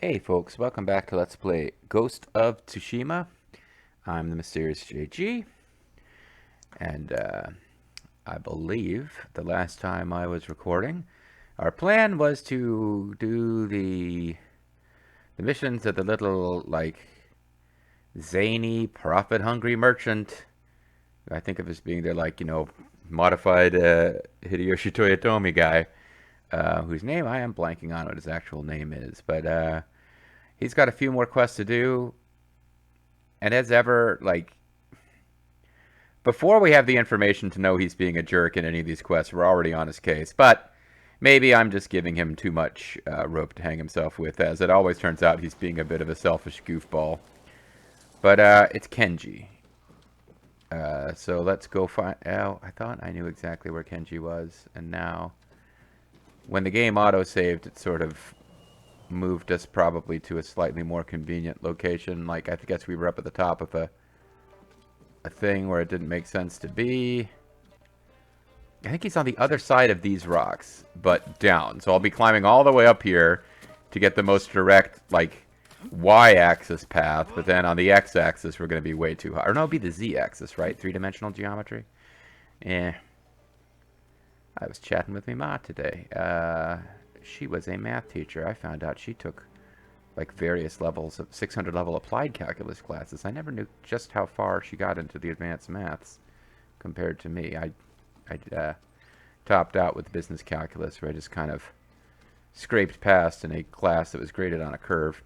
Hey folks, welcome back to Let's Play Ghost of Tsushima. I'm the mysterious JG, and I believe the last time I was recording, our plan was to do the missions of the little, like, zany, profit-hungry merchant. I think of as being their, like, modified Hideyoshi Toyotomi guy, whose name I am blanking on what his actual name is, but he's got a few more quests to do. And as ever, like, before we have the information to know he's being a jerk in any of these quests, we're already on his case. But maybe I'm just giving him too much rope to hang himself with, as it always turns out he's being a bit of a selfish goofball. But it's Kenji. So let's go find... Oh, I thought I knew exactly where Kenji was. And now, when the game auto-saved, it sort of moved us probably to a slightly more convenient location. Like, I guess we were up at the top of a thing where it didn't make sense to be. I think he's on the other side of these rocks, but down. So I'll be climbing all the way up here to get the most direct, like, y-axis path, but then on the x-axis we're going to be way too high. Or no, it'll be the z-axis, right? Three-dimensional geometry? Eh. I was chatting with my ma today. She was a math teacher. I found out she took like various levels of 600 level applied calculus classes. I never knew just how far she got into the advanced maths compared to me. I topped out with business calculus, where I just kind of scraped past in a class that was graded on a curve.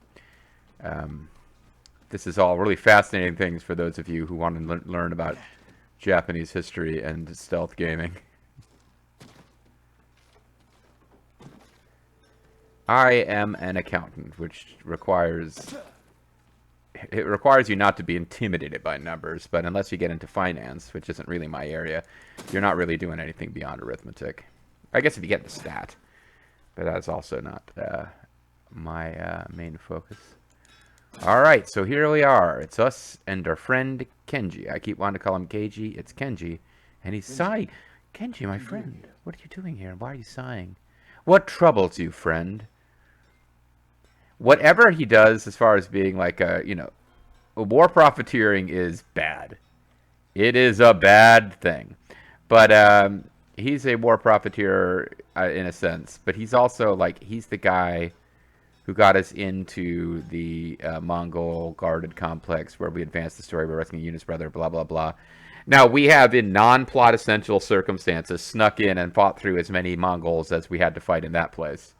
This is all really fascinating things for those of you who want to learn about Japanese history and stealth gaming. I am an accountant, which requires you not to be intimidated by numbers, but unless you get into finance, which isn't really my area, you're not really doing anything beyond arithmetic. I guess if you get the stat, but that's also not my main focus. Alright, so here we are. It's us and our friend Kenji. I keep wanting to call him Keiji. It's Kenji. And he's sighing. Kenji, my friend, what are you doing here? Why are you sighing? What troubles you, friend? Whatever he does as far as being like war profiteering is bad. It is a bad thing. But he's a war profiteer in a sense. But he's also like, he's the guy who got us into the Mongol guarded complex where we advanced the story by rescuing Eunice brother, blah, blah, blah. Now, we have, in non-plot essential circumstances, snuck in and fought through as many Mongols as we had to fight in that place.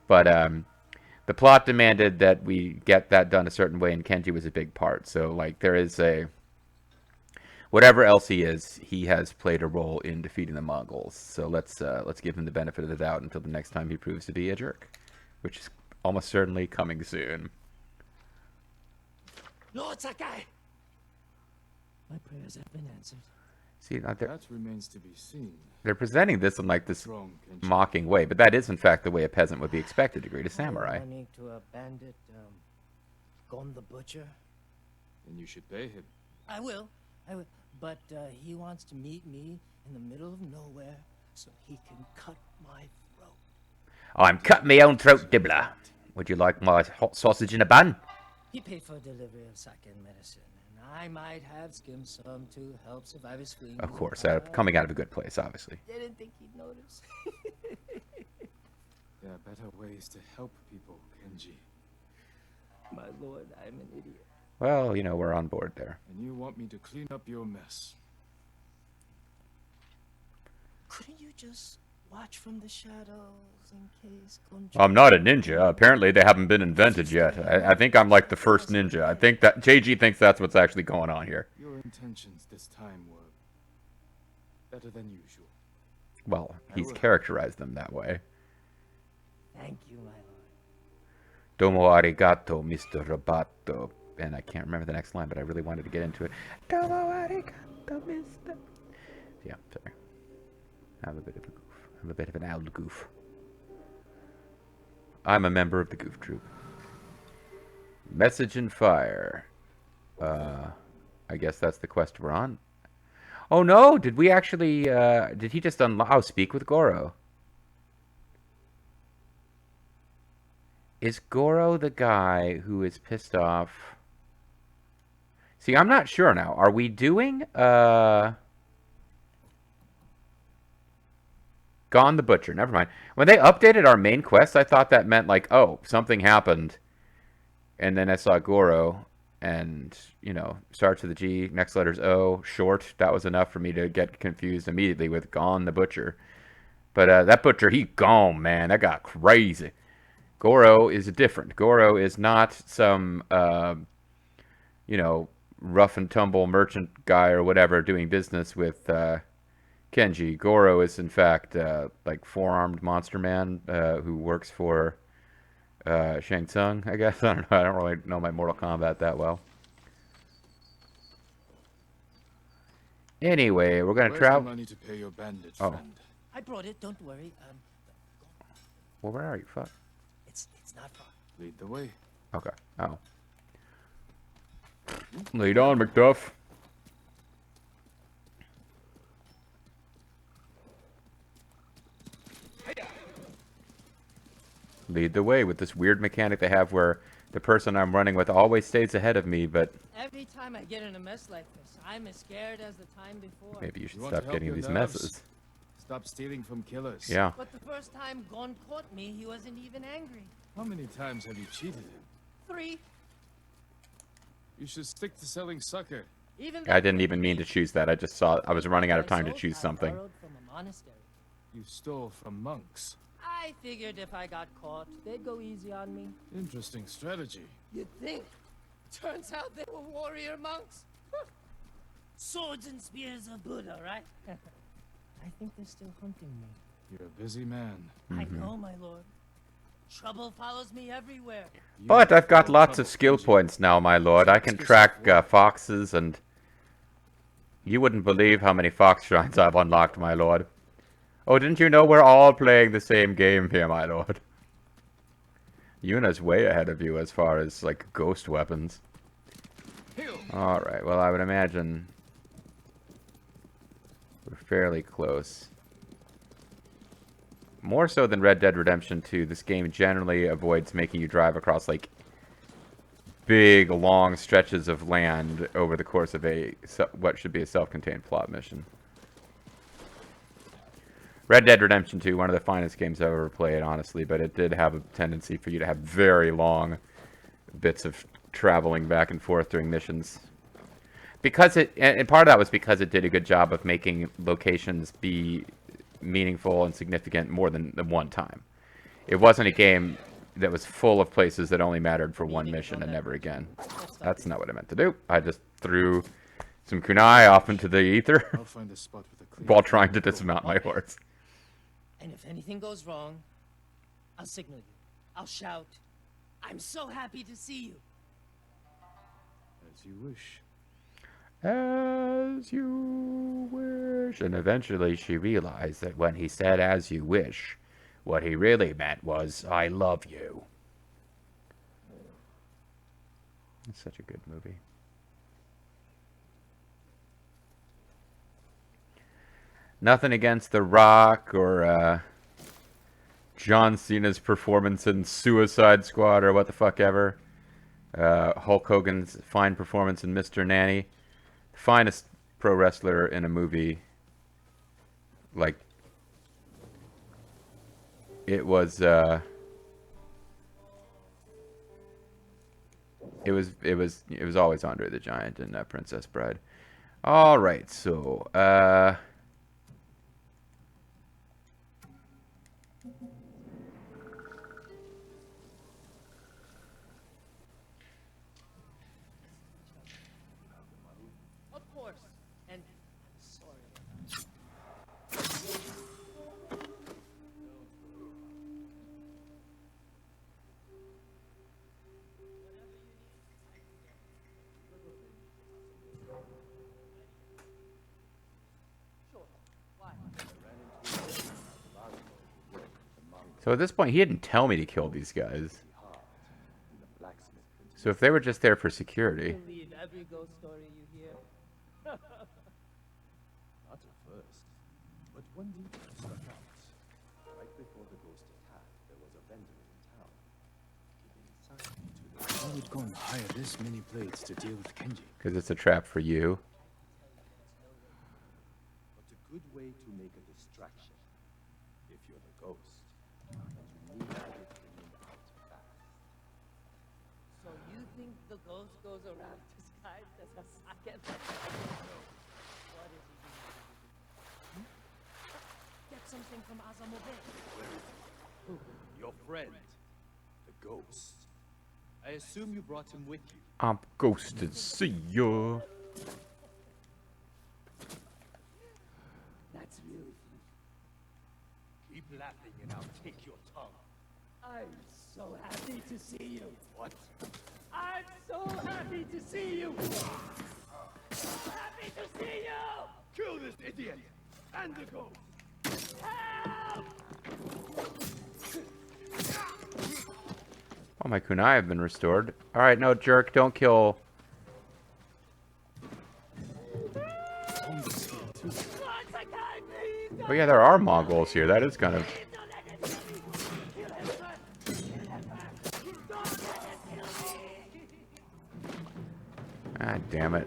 But the plot demanded that we get that done a certain way, and Kenji was a big part. So, like, there is a... Whatever else he is, he has played a role in defeating the Mongols. So let's give him the benefit of the doubt until the next time he proves to be a jerk, which is almost certainly coming soon. Lord Sakai! My prayers have been answered. See, That remains to be seen. they're presenting this in like this Wrong, Kenji. mocking way, but that is in fact the way a peasant would be expected to greet a samurai. Running to a bandit, Gon the Butcher. And you should pay him. I will. But he wants to meet me in the middle of nowhere so he can cut my throat. I'm cutting my own throat, Dibbler. Would you like my hot sausage in a bun? He paid for delivery of sake and medicine, and I might have skimmed some to help survivors fleeing. Of course, coming out of a good place, obviously. Didn't think he'd notice. There are better ways to help people, Kenji. My lord, I'm an idiot. Well, we're on board there. And you want me to clean up your mess. Couldn't you just watch from the shadows in case Gon... I'm not a ninja. Apparently, they haven't been invented yet. I think I'm like the first ninja. I think that JG thinks that's what's actually going on here. Your intentions this time were better than usual. Well, he's characterized them that way. Thank you, my lord. Domo arigato, Mr. Roboto. And I can't remember the next line, but I really wanted to get into it. Domo arigato, Mr. Yeah, sorry. I'm a bit of a goof. I'm a bit of an old goof. I'm a member of the Goof Troop. Message and fire. I guess that's the quest we're on. Oh no! Did we actually, did he just unlock... Oh, speak with Goro. Is Goro the guy who is pissed off? See, I'm not sure now. Are we doing Gone the Butcher? Never mind. When they updated our main quest, I thought that meant like, oh, something happened. And then I saw Goro and, you know, starts with a G, next letter's O, short. That was enough for me to get confused immediately with Gone the Butcher. But that butcher, he gone, man. That got crazy. Goro is different. Goro is not some, you know, rough and tumble merchant guy or whatever doing business with Kenji. Goro is, in fact, like four-armed monster man who works for Shang Tsung, I guess. I don't know. I don't really know my Mortal Kombat that well. Anyway, we're gonna Where's travel. the money to pay your bandage, Oh. friend? I brought it. Don't worry. Well, where are you? Fuck. It's not far. Lead the way. Okay. Oh. Lead on, McDuff. Lead the way with this weird mechanic they have where the person I'm running with always stays ahead of me, but Every time I get in a mess like this, I'm as scared as the time before. maybe you should You want to stop help getting your these nerves? messes. Stop stealing from killers. Yeah. But the first time Gon caught me, he wasn't even angry. How many times have you cheated him? 3. You should stick to selling sucker. Even I didn't even mean to choose that. I just saw I was running out of time to I choose something. borrowed from a monastery. You stole from monks. I figured if I got caught, they'd go easy on me. Interesting strategy. You'd think. Turns out they were warrior monks. Swords and spears of Buddha, right? I think they're still hunting me. You're a busy man. I know, my lord. Trouble follows me everywhere. You But I've got follow lots trouble, of skill Kenji. points now, my lord. I can track foxes, and you wouldn't believe how many fox shrines I've unlocked, my lord. Oh, didn't you know we're all playing the same game here, my lord? Yuna's way ahead of you as far as, like, ghost weapons. Alright, well, I would imagine we're fairly close. More so than Red Dead Redemption 2, this game generally avoids making you drive across, like, big, long stretches of land over the course of what should be a self-contained plot mission. Red Dead Redemption 2, one of the finest games I've ever played, honestly, but it did have a tendency for you to have very long bits of traveling back and forth during missions. Because and part of that was because it did a good job of making locations be meaningful and significant more than one time. It wasn't a game that was full of places that only mattered for one mission and never again. That's not what I meant to do. I just threw some kunai off into the ether I'll find a spot with a clear while trying to dismount my horse. And if anything goes wrong, I'll signal you. I'll shout, I'm so happy to see you. As you wish. As you wish. And eventually she realized that when he said as you wish, what he really meant was, I love you. It's such a good movie. Nothing against The Rock or John Cena's performance in Suicide Squad or what the fuck ever. Hulk Hogan's fine performance in Mr. Nanny. Finest pro wrestler in a movie. Like, it was always Andre the Giant in Princess Bride. All right, so Of course. And I'm sorry. Sure. Why? So at this point, he didn't tell me to kill these guys. So if they were just there for security. Believe every ghost story you hear. Not at first, but one detail stuck out. Right before the ghost attack, there was a vendor in town. I would go and hire this many blades to deal with Kenji. Because it's a trap for you. But a good way to make a distraction, if you're the ghost, and you need to get him out fast. So you think the ghost goes around disguised as a socket? What is he doing? Get something from Azamobe. Your friend, the ghost. I assume you brought him with you. I'm ghosted. See ya. That's really funny. Keep laughing and I'll take your tongue. I'm so happy to see you. What? I'm so happy to see you. Happy to see you. Kill this idiot and the ghost. Help! Oh, my kunai have been restored. Alright, no, jerk, don't kill. Oh yeah, there are Mongols here. That is kind of... Ah, damn it.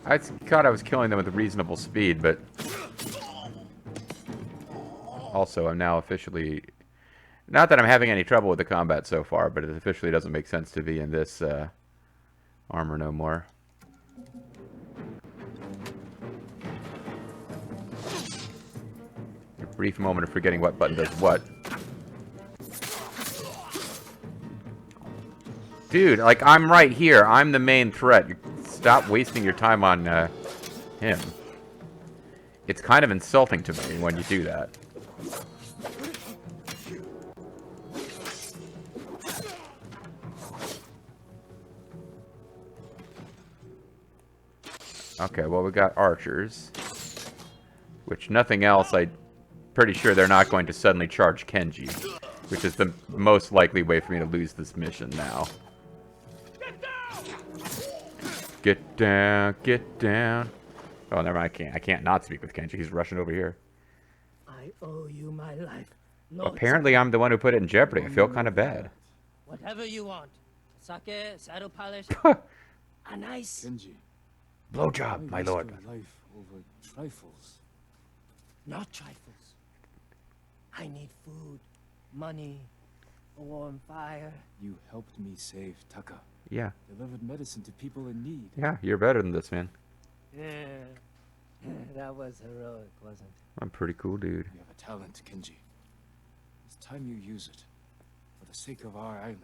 I thought I was killing them with reasonable speed, but... Also, I'm now officially... Not that I'm having any trouble with the combat so far, but it officially doesn't make sense to be in this armor no more. A brief moment of forgetting what button does what. Dude, like, I'm right here. I'm the main threat. Stop wasting your time on him. It's kind of insulting to me when you do that. Okay, well, we got archers. Which, nothing else, I'm pretty sure they're not going to suddenly charge Kenji. Which is the most likely way for me to lose this mission now. Get down, get down. Oh, never mind, I can't not speak with Kenji. He's rushing over here. I owe you my life. No, Apparently, I'm the one who put it in jeopardy. I feel kind of bad. whatever you want. Sake, saddle polish, a nice... Kenji, Blowjob, why my risk lord. your life over trifles? Not trifles. I need food, money, a warm fire. You helped me save Taka. Yeah, Delivered medicine to people in need. yeah, you're better than this, man. Yeah, that was heroic, wasn't it? I'm pretty cool, dude. You have a talent, Kenji. It's time you use it. For the sake of our island.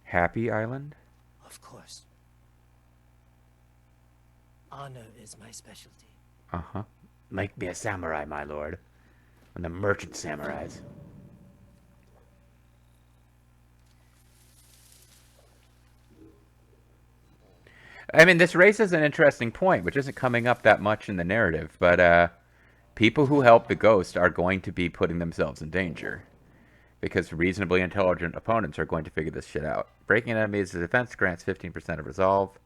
Happy Island? Of course. Honor is my specialty. Uh-huh. Make me a samurai, my lord. And the merchant samurais. I mean, this raises an interesting point, which isn't coming up that much in the narrative, but people who help the ghost are going to be putting themselves in danger. Because reasonably intelligent opponents are going to figure this shit out. Breaking an enemy's defense grants 15% of resolve.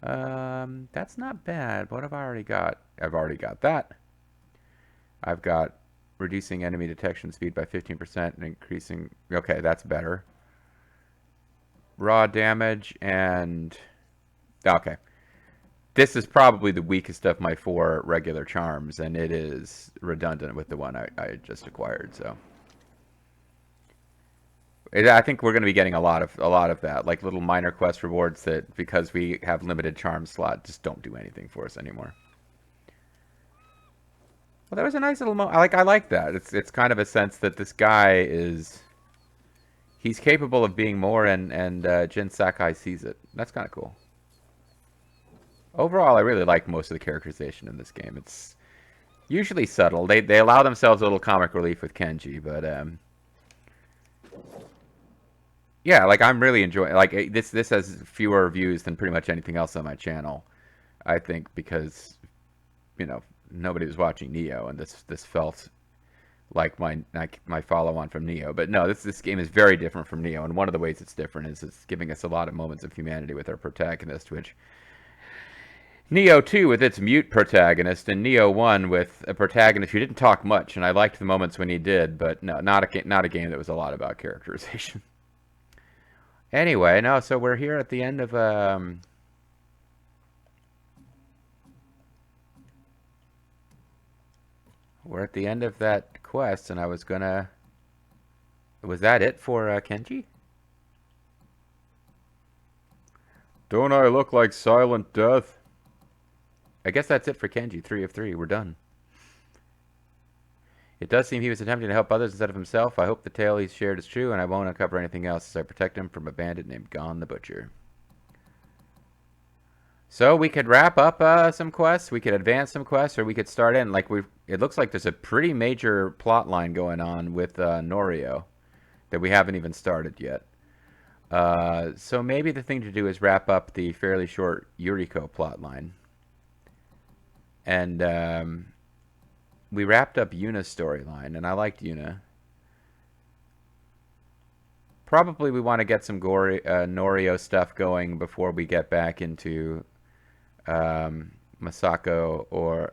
That's not bad. What have I already got? I've already got that. I've got reducing enemy detection speed by 15% and increasing... Okay, that's better. Raw damage and... Okay. This is probably the weakest of my 4 regular charms, and it is redundant with the one I just acquired, so... I think we're going to be getting a lot of that, like little minor quest rewards that, because we have limited charm slot, just don't do anything for us anymore. Well, that was a nice little I like that. It's kind of a sense that this guy is... He's capable of being more, and Jin Sakai sees it. That's kind of cool. Overall, I really like most of the characterization in this game. It's usually subtle. They allow themselves a little comic relief with Kenji, but yeah, like I'm really enjoying. Like this has fewer views than pretty much anything else on my channel. I think because nobody was watching Neo, and this felt like my follow-on from Neo. But no, this game is very different from Neo, and one of the ways it's different is it's giving us a lot of moments of humanity with our protagonist, which Neo 2 with its mute protagonist, and Neo 1 with a protagonist who didn't talk much, and I liked the moments when he did, but no, not a game that was a lot about characterization. Anyway, no, so we're here at the end of we're at the end of that quest, and I was gonna. Was that it for Kenji? Don't I look like silent death? I guess that's it for Kenji. 3 of 3. We're done. It does seem he was attempting to help others instead of himself. I hope the tale he's shared is true, and I won't uncover anything else as I protect him from a bandit named Gon the Butcher. So we could wrap up some quests, we could advance some quests, or we could start in. Like it looks like there's a pretty major plot line going on with Norio that we haven't even started yet. So maybe the thing to do is wrap up the fairly short Yuriko plot line. And we wrapped up Yuna's storyline, and I liked Yuna. Probably we want to get some Norio stuff going before we get back into Masako or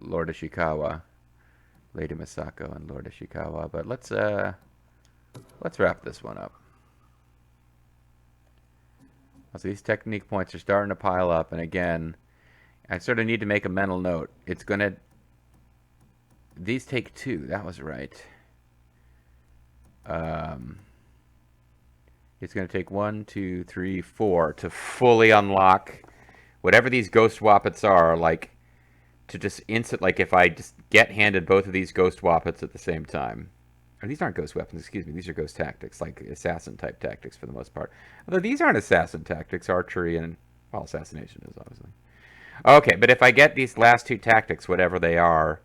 Lord Ishikawa. Lady Masako and Lord Ishikawa. But let's wrap this one up. So these technique points are starting to pile up, and again, I sort of need to make a mental note. It's gonna... These take 2. That was right. It's going to take 1, 2, 3, 4 to fully unlock whatever these ghost wappets are. Like, to just like if I just get handed both of these ghost wappets at the same time. Or these aren't ghost weapons, excuse me. These are ghost tactics, like assassin type tactics for the most part. Although these aren't assassin tactics, archery and, well, assassination is obviously. Okay, but if I get these last 2 tactics, whatever they are,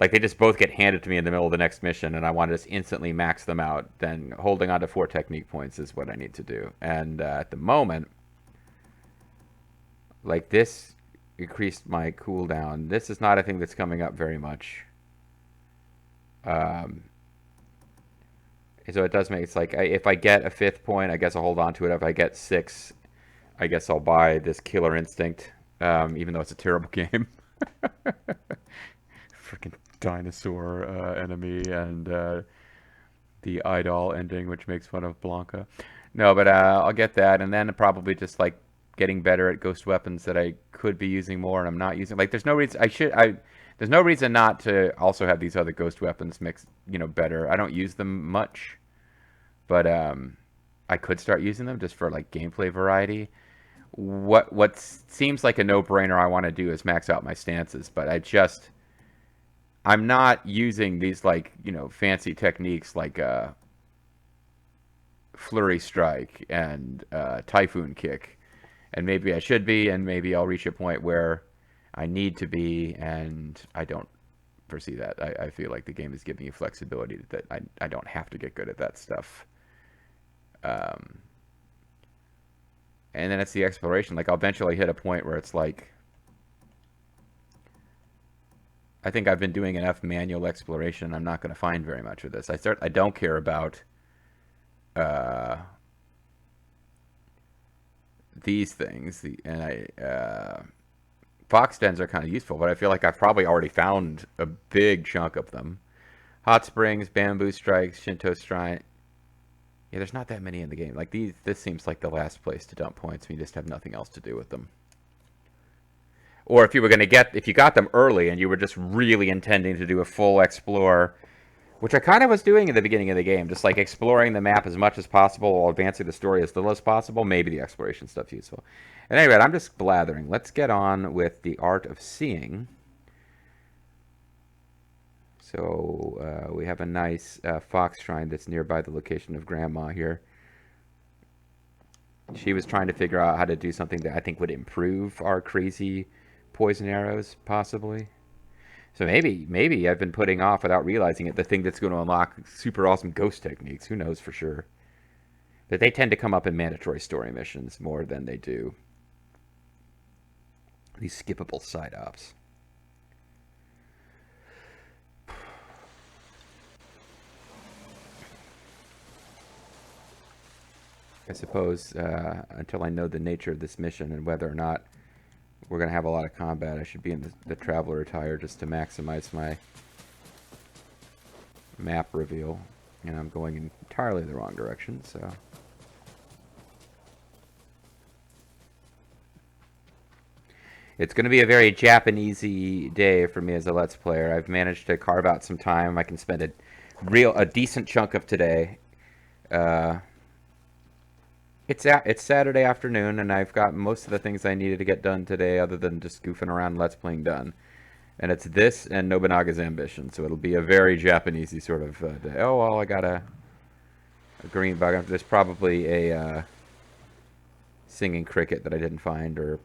like they just both get handed to me in the middle of the next mission and I want to just instantly max them out, then holding on to 4 technique points is what I need to do. And at the moment, like this increased my cooldown. This is not a thing that's coming up very much. So it does make, it's like, if I get a 5th point, I guess I'll hold on to it. If I get 6, I guess I'll buy this Killer Instinct, even though it's a terrible game. Freaking dinosaur enemy and the idol ending, which makes fun of Blanca. No, but I'll get that, and then probably just like getting better at ghost weapons that I could be using more, and I'm not using. Like, there's no reason there's no reason not to also have these other ghost weapons mixed, better. I don't use them much, but I could start using them just for like gameplay variety. What seems like a no-brainer I want to do is max out my stances, but I'm not using these, like, fancy techniques like Flurry Strike and Typhoon Kick. And maybe I should be, and maybe I'll reach a point where I need to be, and I don't foresee that. I feel like the game is giving you flexibility that I don't have to get good at that stuff. And then it's the exploration. Like, I'll eventually hit a point where it's like, I think I've been doing enough manual exploration. I'm not going to find very much of this. I don't care about these things. Fox dens are kind of useful, but I feel like I've probably already found a big chunk of them. Hot springs, bamboo strikes, Shinto shrine. Yeah, there's not that many in the game. Like this seems like the last place to dump points when you just have nothing else to do with them. Or if you got them early and you were just really intending to do a full explore, which I kind of was doing in the beginning of the game, just like exploring the map as much as possible while advancing the story as little as possible, maybe the exploration stuff's useful. At any rate, I'm just blathering. Let's get on with the art of seeing. So we have a nice fox shrine that's nearby the location of Grandma here. She was trying to figure out how to do something that I think would improve our crazy poison arrows, possibly. So maybe I've been putting off, without realizing it, the thing that's going to unlock super awesome ghost techniques. Who knows for sure? But they tend to come up in mandatory story missions more than they do these skippable side ops. I suppose until I know the nature of this mission and whether or not we're going to have a lot of combat. I should be in the Traveler attire just to maximize my map reveal. And I'm going entirely the wrong direction, so... It's going to be a very Japanesey day for me as a Let's Player. I've managed to carve out some time. I can spend a decent chunk of today. It's Saturday afternoon, and I've got most of the things I needed to get done today, other than just goofing around Let's Playing done. And it's this and Nobunaga's Ambition, so it'll be a very Japanesey sort of day. Oh, well, I got a green bug. There's probably a singing cricket that I didn't find, or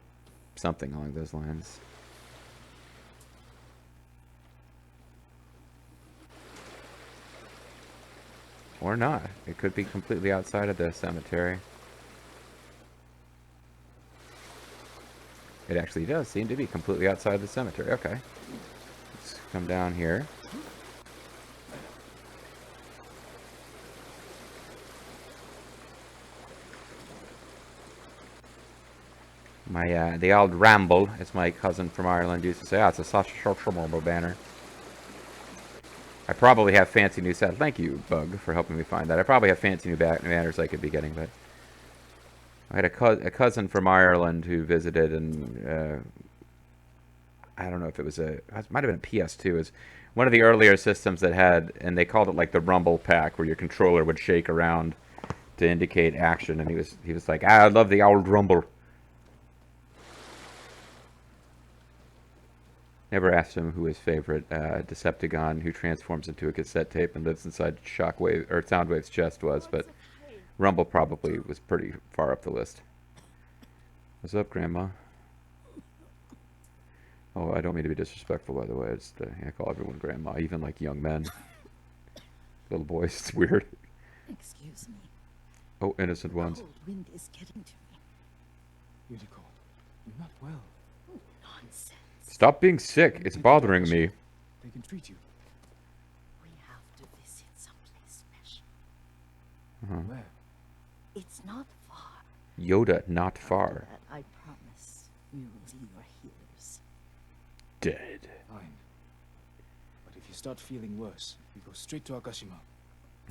something along those lines. Or not. It could be completely outside of the cemetery. It actually does seem to be completely outside of the cemetery. Okay. Let's come down here. The old ramble, as my cousin from Ireland used to say. Ah, it's a social banner. I probably have fancy new set. Thank you, Bug, for helping me find that. I probably have fancy new banners I could be getting, but I had a cousin from Ireland who visited, and I don't know if it was it might have been a PS2. It was one of the earlier systems that had, and they called it like the Rumble Pack, where your controller would shake around to indicate action, and he was like, I love the old Rumble. Never asked him who his favorite Decepticon who transforms into a cassette tape and lives inside Shockwave or Soundwave's chest was, but Rumble probably was pretty far up the list. What's up, Grandma? Oh, I don't mean to be disrespectful, by the way. I call everyone Grandma, even like young men. Little boys, it's weird. Excuse me. Oh, innocent ones. Cold wind is getting to me. Unicorn, you're not well. Nonsense. Stop being sick. It's bothering me. They can treat you. We have to visit someplace special. Where? It's not far. Yoda, not far. After that, I promise we will see your healers. Dead. Fine. But if you start feeling worse, we go straight to Akashima.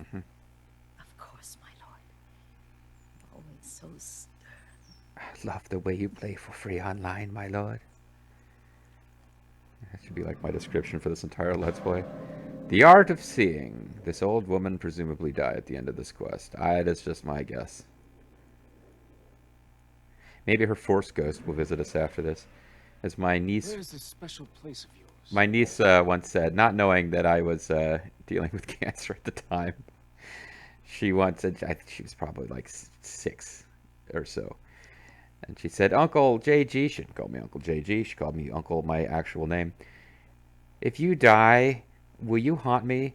Of course, my lord. Always so stern. I love the way you play for free online, my lord. That should be like my description for this entire Let's Play. The art of seeing. This old woman presumably died at the end of this quest. That's just my guess. Maybe her Force Ghost will visit us after this. As my niece... Where is this special place of yours? My niece once said, not knowing that I was dealing with cancer at the time, she once said, I think she was probably like 6 or so. And she said, Uncle JG, she didn't call me Uncle JG, she called me Uncle, my actual name. If you die, will you haunt me?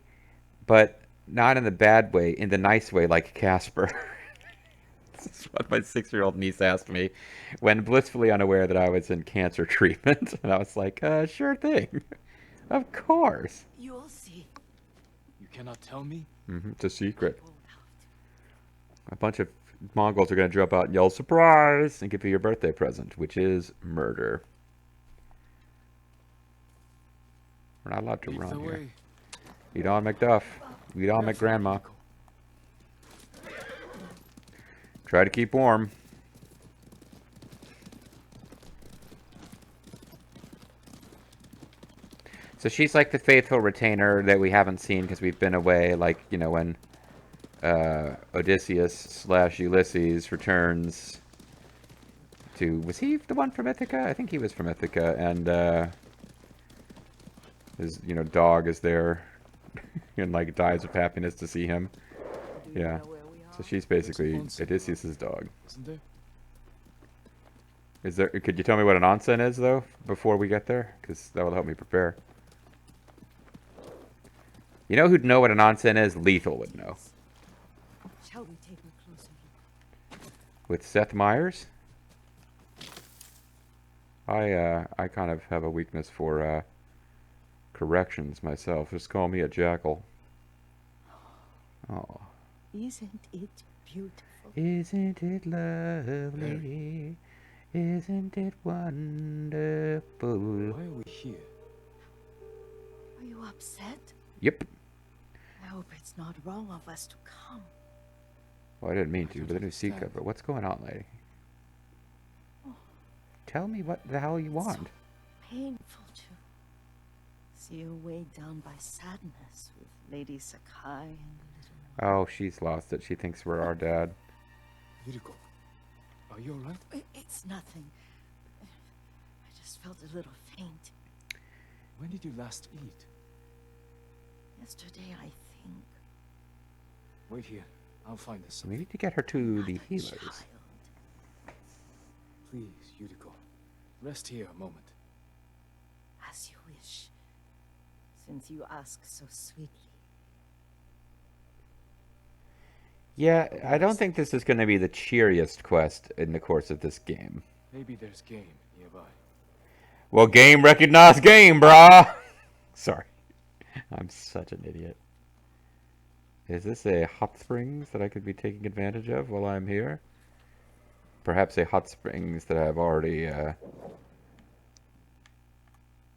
But not in the bad way, in the nice way, like Casper. This is what my 6-year-old niece asked me when blissfully unaware that I was in cancer treatment. And I was like, sure thing. Of course. You'll see. You cannot tell me? It's a secret. Hold out. A bunch of Mongols are going to jump out and yell, surprise, and give you your birthday present, which is murder. We're not allowed to Lead run the here. way. Lead on, Macduff. Lead on, McGrandma. Try to keep warm. So she's like the faithful retainer that we haven't seen because we've been away, like, you know, when Odysseus / Ulysses returns to... Was he the one from Ithaca? I think he was from Ithaca, and his, you know, dog is there and, like, dies of happiness to see him. Yeah. So she's basically Odysseus' dog. Isn't there? Is there? Could you tell me what an onsen is, though, before we get there? Because that will help me prepare. You know who'd know what an onsen is? Lethal would know. Shall we take a closer look? With Seth Meyers? I kind of have a weakness for corrections myself. Just call me a jackal. Oh. Isn't it beautiful? Isn't it lovely? Isn't it wonderful? Why are we here? Are you upset? Yep. I hope it's not wrong of us to come. Well, I didn't mean I to, don't but the new seat understand. cover. What's going on, lady? Oh. Tell me what the hell you It's want. so painful to see you weighed down by sadness with Lady Sakai and the little... Oh, she's lost it. She thinks we're our dad. Yuriko, are you alright? It's nothing. I just felt a little faint. When did you last eat? Yesterday, I think. Wait here. I'll find us We something. need to get her to the Another healers. child. Please, Yuriko. Rest here a moment. As you wish. Since you ask so sweetly. Yeah, I don't think this is going to be the cheeriest quest in the course of this game. Maybe there's game nearby. Well, game recognized game, brah! Sorry. I'm such an idiot. Is this a hot springs that I could be taking advantage of while I'm here? Perhaps a hot springs that I've already,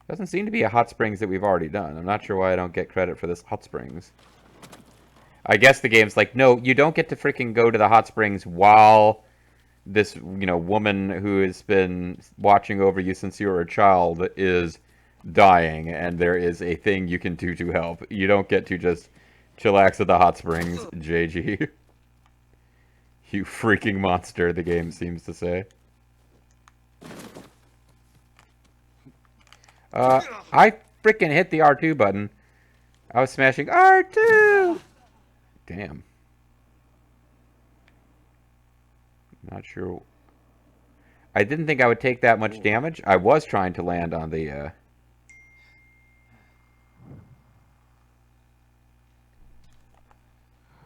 Doesn't seem to be a hot springs that we've already done. I'm not sure why I don't get credit for this hot springs. I guess the game's like, no, you don't get to freaking go to the hot springs while this, woman who has been watching over you since you were a child is dying, and there is a thing you can do to help. You don't get to just chillax at the hot springs, JG. You freaking monster, the game seems to say. I freaking hit the R2 button. I was smashing R2! Damn. Not sure. I didn't think I would take that much damage. I was trying to land on the, Well,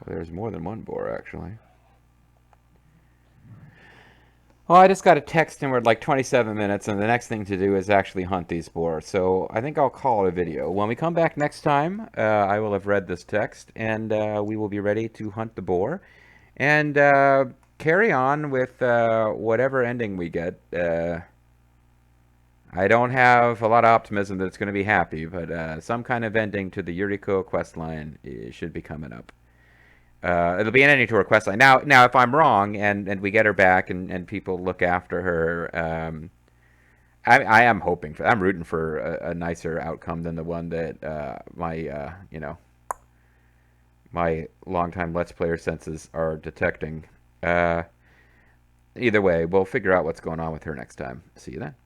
there's more than one boar, actually. Well, I just got a text and we're at like 27 minutes, and the next thing to do is actually hunt these boar. So I think I'll call it a video. When we come back next time, I will have read this text, and we will be ready to hunt the boar. And carry on with whatever ending we get. I don't have a lot of optimism that it's going to be happy, but some kind of ending to the Yuriko questline should be coming up. It'll be an ending to her questline. Now, if I'm wrong and we get her back and people look after her, I am hoping for. I'm rooting for a nicer outcome than the one that my longtime Let's Player senses are detecting. Either way, we'll figure out what's going on with her next time. See you then.